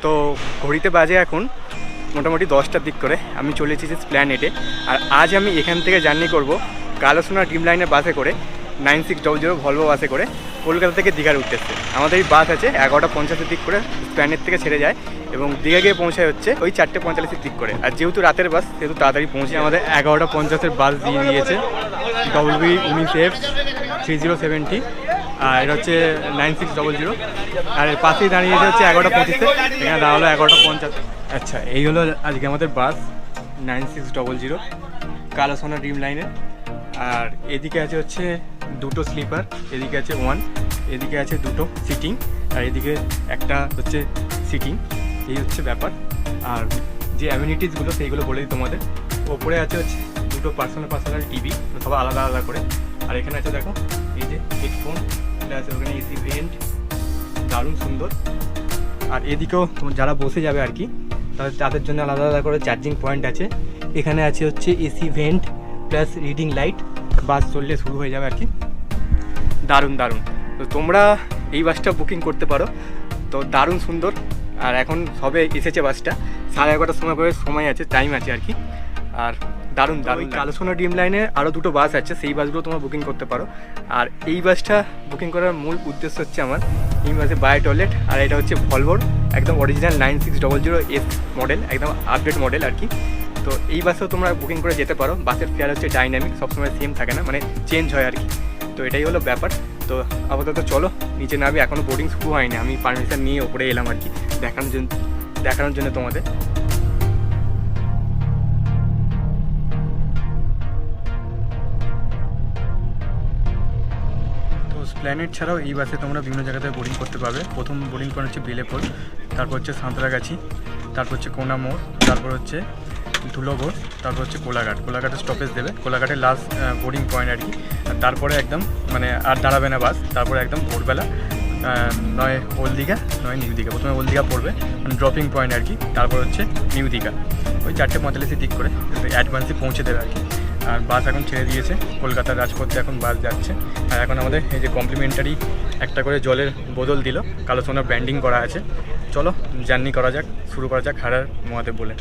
তো ঘড়িতে বাজে এখন মোটামুটি 10টার দিক করে। আমি চলে এসেছি এসপ্ল্যানেডে। আর আজ আমি এখান থেকে জার্নি করব কালোসোনা ড্রিম লাইনের বাসে করে 9600 ভলভো বাসে করে কলকাতা থেকে দীঘার উদ্দেশ্যে। আমাদের এই বাস আছে 11:50 দিক করে এসপ্ল্যানেড থেকে ছেড়ে যায় এবং দীঘা গিয়ে পৌঁছায় হচ্ছে ওই 4:45 দিক করে। আর যেহেতু রাতের বাস সেহেতু তাড়াতাড়ি পৌঁছে। আমাদের 11:50 বাস দিয়ে দিয়েছে WB19F 3070, আর এটা হচ্ছে 9600। আর এর পাশেই দাঁড়িয়েছে হচ্ছে 11:25, এখানে দাঁড়ালো 11:50। আচ্ছা, এই হলো আজকে আমাদের বাস 9600 কালোসোনা ড্রিম লাইনের। আর এদিকে আছে হচ্ছে দুটো স্লিপার, এদিকে আছে 1, এদিকে আছে দুটো সিটিং, আর এদিকে একটা হচ্ছে সিটিং। এই হচ্ছে ব্যাপার। আর যে অ্যামিনিটিসগুলো সেইগুলো বলে দিই তোমাদের। ওপরে আছে হচ্ছে দুটো পার্সোনাল টিভি, সব আলাদা আলাদা করে। আর এখানে আছে দেখো এই যে হেডফোন, এটা আছে ওখানে এসি ভেন্ট, দারুণ সুন্দর। আর এদিকেও যারা বসে যাবে আর কি তাদের জন্য আলাদা আলাদা করে চার্জিং পয়েন্ট আছে। এখানে আছে হচ্ছে AC vent plus reading light. Bus চললে শুরু হয়ে যাবে আর কি। দারুণ দারুণ। তো তোমরা এই বাসটা বুকিং করতে পারো, তো দারুণ সুন্দর। আর এখন সবে এসেছে বাসটা, 11:30 সময় করে সময় আছে, টাইম আছে আর কি। আর দারুণ দারুণ। কালোসোনা ড্রিম লাইনে আরও দুটো বাস আছে, সেই বাসগুলো তোমরা বুকিং করতে পারো। আর এই বাসটা বুকিং করার মূল উদ্দেশ্য হচ্ছে আমার এই বাসে বাই টয়লেট। আর এটা হচ্ছে ভলভোর একদম অরিজিনাল 9600 মডেল, একদম আপডেট মডেল আর কি। তো এই বাসেও তোমরা বুকিং করে যেতে পারো। বাসের ফেয়ার হচ্ছে ডাইনামিক, সবসময় সেম থাকে না, মানে চেঞ্জ হয় আর কি। তো এটাই হলো ব্যাপার। তো আপাতত চলো নিচে নামি, এখনও বোর্ডিং শুরু হয়নি। আমি পারমিশন নিয়ে ওপরে এলাম আর কি দেখানোর জন্য তোমাদের। তো এসপ্ল্যানেড ছাড়াও এই বাসে তোমরা বিভিন্ন জায়গাতে বোর্ডিং করতে পারবে। প্রথম বোর্ডিং পয়েন্ট হচ্ছে বেলেপুর, তারপর হচ্ছে সাঁতরাগাছি, তারপর হচ্ছে কোনামোড়, তারপর হচ্ছে ধুলোগড়, তারপর হচ্ছে কোলাঘাটে স্টপেজ দেবে। কোলাঘাটের লাস্ট বোর্ডিং পয়েন্ট আর কি। আর তারপরে একদম মানে আর দাঁড়াবে না বাস, তারপরে একদম ভোরবেলা নয় ওল্ড দীঘা নয় নিউ দীঘা। প্রথমে ওল্ড দীঘা পড়বে, মানে ড্রপিং পয়েন্ট আর কি। তারপর হচ্ছে নিউ দীঘা, ওই 4:45 দিক করে অ্যাডভান্সে পৌঁছে দেবে আর কি। আর বাস এখন ছেড়ে দিয়েছে, কলকাতার রাজপথে এখন বাস যাচ্ছে। আর এখন আমাদের এই যে কমপ্লিমেন্টারি একটা করে জলের বোতল দিল, কালোসোনা ব্র্যান্ডিং করা আছে। চলো জার্নি করা যাক, শুরু করা যাক হারার মহাদেব বলে।